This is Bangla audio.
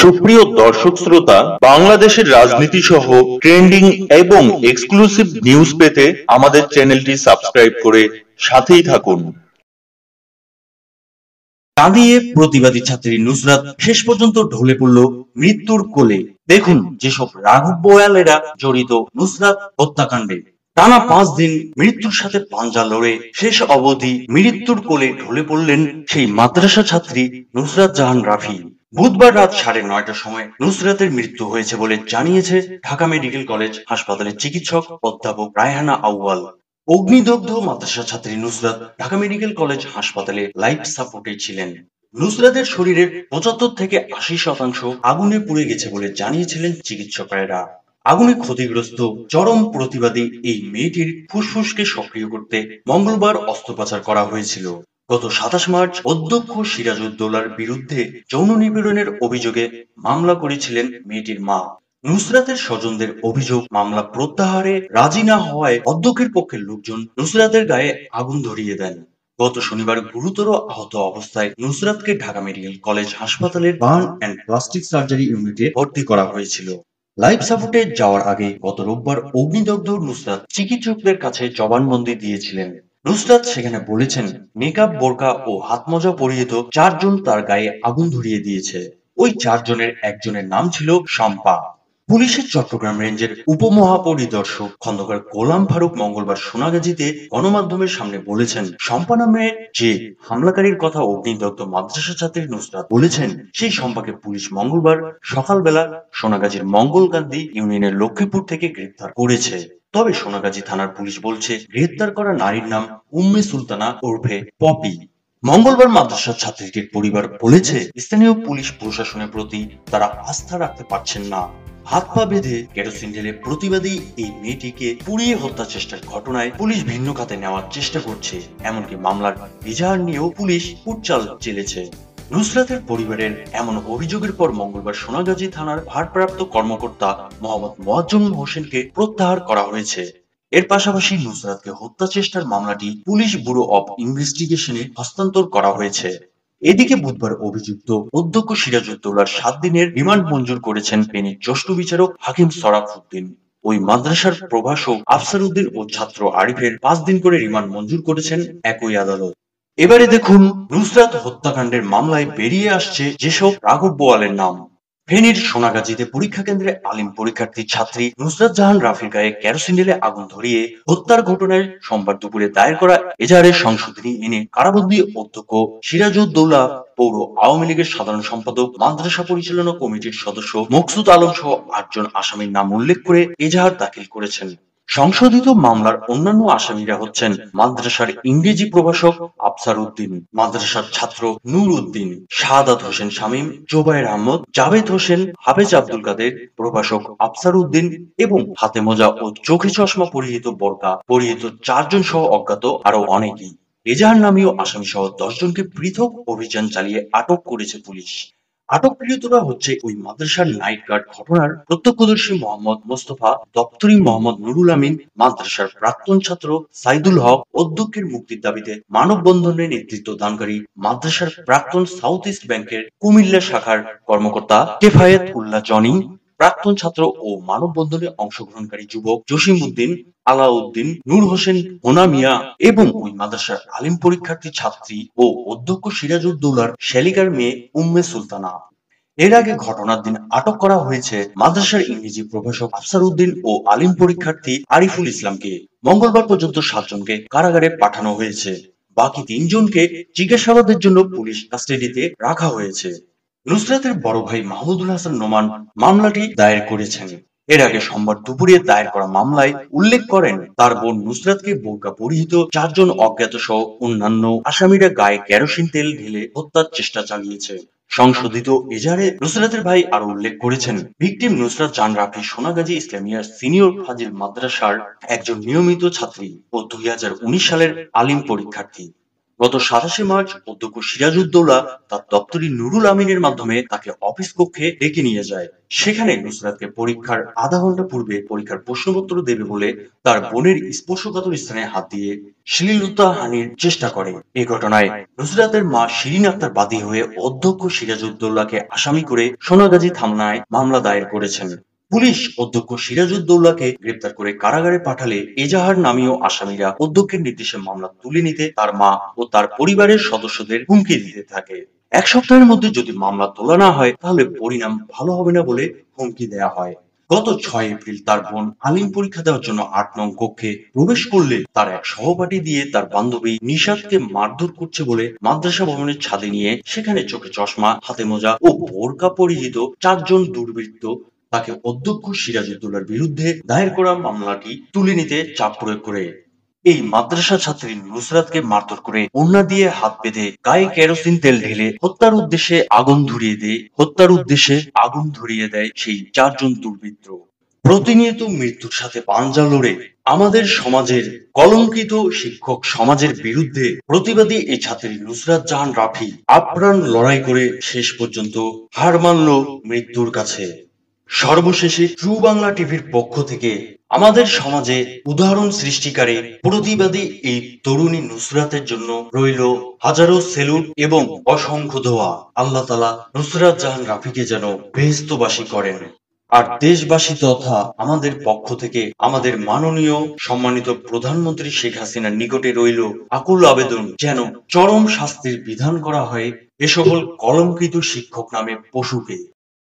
সুপ্রিয় দর্শক শ্রোতা, বাংলাদেশের রাজনীতি সহ ট্রেন্ডিং এবং এক্সক্লুসিভ নিউজ পেতে আমাদের চ্যানেলটি সাবস্ক্রাইব করে সাথেই থাকুন। কাঁদিয়ে প্রতিবাদী ছাত্রী নুসরাত শেষ পর্যন্ত ঢলে পড়ল মৃত্যুর কোলে। দেখুন যেসব রাঘব বোয়ালেরা জড়িত নুসরাত হত্যাকাণ্ডে। টানা ৫ দিন মৃত্যুর সাথে পাঞ্জা লড়ে শেষ অবধি মৃত্যুর কোলে ঢলে পড়লেন সেই মাদ্রাসা ছাত্রী নুসরাত জাহান রাফি। বুধবার রাত ৯:৩০টার সময় নুসরাতের মৃত্যু হয়েছে বলে জানিয়েছে ঢাকা মেডিকেল কলেজ হাসপাতালের চিকিৎসক অধ্যাপক রায়হানা আউয়াল। অগ্নিদগ্ধ মাদ্রাসা ছাত্রী নুসরাত ঢাকা মেডিকেল কলেজ হাসপাতালে লাইফ সাপোর্টে ছিলেন। নুসরাতের শরীরের ৭৫ থেকে ৮০% আগুনে পুড়ে গেছে বলে জানিয়েছিলেন চিকিৎসকেরা। আগুনে ক্ষতিগ্রস্ত চরম প্রতিবাদী এই মেয়েটির ফুসফুসকে সক্রিয় করতে মঙ্গলবার অস্ত্রোপচার করা হয়েছিল। গত ২৭ মার্চ অধ্যক্ষ সিরাজউদ্দৌলার বিরুদ্ধে যৌন নিপীড়নের অভিযোগে মামলা করেছিলেন মেয়েটির মা। নুসরাতের স্বজনদের অভিযোগ, মামলা প্রত্যাহারে রাজি না হওয়ায় অধ্যক্ষের পক্ষের লোকজন নুসরাতের গায়ে আগুন ধরিয়ে দেন। গত শনিবার গুরুতর আহত অবস্থায় নুসরাতকে ঢাকা মেডিকেল কলেজ হাসপাতালের বার্ন অ্যান্ড প্লাস্টিক সার্জারি ইউনিটে ভর্তি করা হয়েছিল। লাইফ সাপোর্টে যাওয়ার আগে গত রোববার অগ্নিদগ্ধ নুসরাত চিকিৎসকদের কাছে জবানবন্দি দিয়েছিলেন। নুসরাত সেখানে বলেছেন, নেকাব, বোরকা ও হাতমোজা পরিহিত ৪ জন তার গায়ে আগুন ধরিয়ে দিয়েছে। ওই ৪ জনের একজনের নাম ছিল শম্পা। পুলিশের চট্টগ্রাম রেঞ্জের উপমহাপরিদর্শক খন্দকার গোলাম ফারুক মঙ্গলবার সোনাগাজীতে গণমাধ্যমের সামনে বলেছেন, শম্পা নামের যে হামলাকারীর কথা অগ্নিদগ্ধ মাদ্রাসা ছাত্রী নুসরাত বলেছেন, সেই শম্পাকে পুলিশ মঙ্গলবার সকালবেলা সোনাগাজীর মঙ্গলকান্দি ইউনিয়নের লক্ষ্মীপুর থেকে গ্রেপ্তার করেছে। তবে সোনাগাজী থানার পুলিশ বলছে, গ্রেপ্তার করা নারীর নাম উম্মে সুলতানা ওরফে পপি। মঙ্গলবার মাদ্রাসা ছাত্রীটির পরিবার বলেছে, স্থানীয় পুলিশ প্রশাসনের প্রতি তারা আস্থা রাখতে পারছেন না। হাত পা বেঁধে কেরোসিন ঢেলে প্রতিবাদী এই মেয়েটিকে পুড়িয়ে হত্যা চেষ্টার ঘটনায় পুলিশ ভিন্ন খাতে নেওয়ার চেষ্টা করছে। এমনকি মামলার এজাহার নিয়েও পুলিশ কুটচাল চেলেছে। নুসরাতের পরিবারের এমন অভিযোগের পর মঙ্গলবার সোনাগাজী থানার ভারপ্রাপ্ত কর্মকর্তা মোহাম্মদ মোয়াজ্জেম হোসেনকে প্রত্যাহার করা হয়েছে। এর পাশাপাশি নুসরাতকে হত্যা চেষ্টার মামলাটি পুলিশ ব্যুরো অব ইনভেস্টিগেশনে হস্তান্তর করা হয়েছে। এদিকে বুধবার অভিযুক্ত অধ্যক্ষ সিরাজউদ্দৌলার ৭ দিনের রিমান্ড মঞ্জুর করেছেন ফেনীর জ্যেষ্ঠ বিচারক হাকিম সরাফউদ্দিন। ওই মাদ্রাসার প্রভাষক আফসার উদ্দিন ও ছাত্র আরিফের ৫ দিন করে রিমান্ড মঞ্জুর করেছেন একই আদালত। এবারে দেখুন নুসরাত হত্যাকাণ্ডের মামলায় বেরিয়ে আসছে যেসব রাঘব বোয়ালের নাম। ফেনীর সোনাগাজীতে পরীক্ষা কেন্দ্রে আলিম পরীক্ষার্থী ছাত্রী নুসরাত জাহান রাফির গায়ে কেরোসিন ঢেলে আগুন ধরিয়ে হত্যার ঘটনায় সোমবার দুপুরে দায়ের করা এজাহারের সংশোধনী এনে কারাবন্দী অধ্যক্ষ সিরাজউদ্দৌলা, পৌর আওয়ামী লীগের সাধারণ সম্পাদক, মাদ্রাসা পরিচালনা কমিটির সদস্য মকসুদ আলম সহ ৮ জন আসামির নাম উল্লেখ করে এজাহার দাখিল করেছেন। সংশোধিত মামলার অন্যান্য আসামিরা হচ্ছেন মাদ্রাসার ইংরেজি প্রভাষক আফসার উদ্দিন, মাদ্রাসার ছাত্র নূর উদ্দিন, শাহাদাত হোসেন শামীম, জোবায়ের আহমদ, জাভেদ হোসেন, হাফেজ আব্দুল কাদের, প্রভাষক আফসার উদ্দিন এবং হাতে মোজা ও চোখে চশমা পরিহিত বোরকা পরিহিত ৪ জন সহ অজ্ঞাত আরো অনেকেই। এজাহার নামীয় আসামি সহ ১০ জনকে পৃথক অভিযান চালিয়ে আটক করেছে পুলিশ। আটককৃতরা হচ্ছে ওই মাদ্রাসার নাইট গার্ড ঘটনার প্রত্যক্ষদর্শী মোহাম্মদ মোস্তফা, দপ্তরি মোহাম্মদ নুরুল আমিন, মাদ্রাসার প্রাক্তন ছাত্র সাইদুল হক, অধ্যক্ষের মুক্তির দাবিতে মানববন্ধনে নেতৃত্ব দানকারী মাদ্রাসার প্রাক্তন সাউথ ইস্ট ব্যাংকের কুমিল্লা শাখার কর্মকর্তা কেফায়েত উল্লাহ জনি, প্রাক্তন ছাত্র ও মানববন্ধনে অংশগ্রহণকারী যুবক জসিম উদ্দিন, আলাউদ্দিন, নূর হোসেন, হোনা মিয়া এবং ওই মাদ্রাসার আলিম পরীক্ষার্থী ছাত্রী ও অধ্যক্ষ সিরাজউদ্দৌলার শ্যালিকার মেয়ে উম্মে সুলতানা। এর আগে ঘটনার দিন আটক করা হয়েছে মাদ্রাসার ইংরেজি প্রভাষক আফসার উদ্দিন ও আলিম পরীক্ষার্থী আরিফুল ইসলামকে। মঙ্গলবার পর্যন্ত ৭ জনকে কারাগারে পাঠানো হয়েছে। বাকি ৩ জনকে জিজ্ঞাসাবাদের জন্য পুলিশ কাস্টাডিতে রাখা হয়েছে। নুসরাতের বড় ভাই মাহমুদুল হাসান নোমান মামলাটি দায়ের করেছেন। এর আগে সোমবার দুপুরে দায়ের করা মামলায় উল্লেখ করেন, তার বোন নুসরাতকে বোরকা পরিহিত ৪ জন অজ্ঞাত সহ অন্যান্য আসামিরা গায়ে কেরোসিন তেল ঢেলে হত্যার চেষ্টা চালিয়েছে। সংশোধিত এজাহারে নুসরাতের ভাই আরো উল্লেখ করেছেন, ভিকটিম নুসরাত জাহান রাফি সোনাগাজী ইসলামিয়া সিনিয়র ফাজিল মাদ্রাসার একজন নিয়মিত ছাত্রী ও ২০১৯ সালের আলিম পরীক্ষার্থী। গত 27 মার্চ অধ্যক্ষ সিরাজউদ্দৌলা তার দপ্তরি নুরুল আমিনের মাধ্যমে তাকে অফিস কক্ষে ডেকে নিয়ে যায়। সেখানে নুসরাতকে পরীক্ষার আধা ঘন্টা পূর্বে পরীক্ষার প্রশ্নপত্র দেবে বলে তার বোনের স্পর্শকাতর স্থানে হাত দিয়ে শ্লীলতাহানির চেষ্টা করে। এই ঘটনায় নুসরাতের মা শিরিন আক্তার বাদী হয়ে অধ্যক্ষ সিরাজউদ্দৌলাকে আসামি করে সোনাগাজী থানায় মামলা দায়ের করেছেন। পুলিশ অধ্যক্ষ সিরাজউদ্দৌলাকে গ্রেপ্তার করে কারাগারে পাঠালে এজাহার নামীয় আসামিরা অধ্যক্ষের নির্দেশে মামলা তুলে নিতে তার মা ও তার পরিবারের সদস্যদের হুমকি দিতে থাকে। 1 সপ্তাহের মধ্যে যদি মামলা তোলা না হয় তাহলে পরিণাম ভালো হবে না বলে হুমকি দেয়া হয়। গত 6 এপ্রিল তার বোন আলিম পরীক্ষা দেওয়ার জন্য 8 নং কক্ষে প্রবেশ করলে তার এক সহপাঠী দিয়ে তার বান্ধবী নিশাতকে মারধর করছে বলে মাদ্রাসা ভবনের ছাদে নিয়ে সেখানে চোখে চশমা, হাতে মোজা ও বোরকা পরিহিত 4 জন দুর্বৃত্ত তাকে অধ্যক্ষ সিরাজউদ্দৌলার বিরুদ্ধে দায়ের করা মামলাটি তুলে নিতে চাপ প্রয়োগ করে। এই মাদ্রাসা ছাত্রী নুসরাতকে মারধর করে ওড়না দিয়ে হাত বেঁধে গায়ে কেরোসিন তেল ঢেলে হত্যার উদ্দেশ্যে আগুন ধরিয়ে দেয় সেই 4 জন দুর্বৃত্ত। প্রতিনিয়ত মৃত্যুর সাথে পাঞ্জা লড়ে আমাদের সমাজের কলঙ্কিত শিক্ষক সমাজের বিরুদ্ধে প্রতিবাদী এই ছাত্রী নুসরাত জাহান রাফি আপ্রাণ লড়াই করে শেষ পর্যন্ত হার মানল মৃত্যুর কাছে। সর্বশেষে ট্রু বাংলা টিভির পক্ষ থেকে আমাদের সমাজে উদাহরণ সৃষ্টিকারী প্রতিবাদী এই তরুণী নুসরাতের জন্য রইল হাজারো সেলুট এবং অসংখ্য দোয়া। আল্লাহ তাআলা নুসরাত জাহান রাফিকে যেন বেহেশতবাসী করেন। আর দেশবাসী তথা আমাদের পক্ষ থেকে আমাদের মাননীয় সম্মানিত প্রধানমন্ত্রী শেখ হাসিনার নিকটে রইল আকুল আবেদন, যেন চরম শাস্তির বিধান করা হয় এ সকল কলঙ্কিত শিক্ষক নামে পশুকে।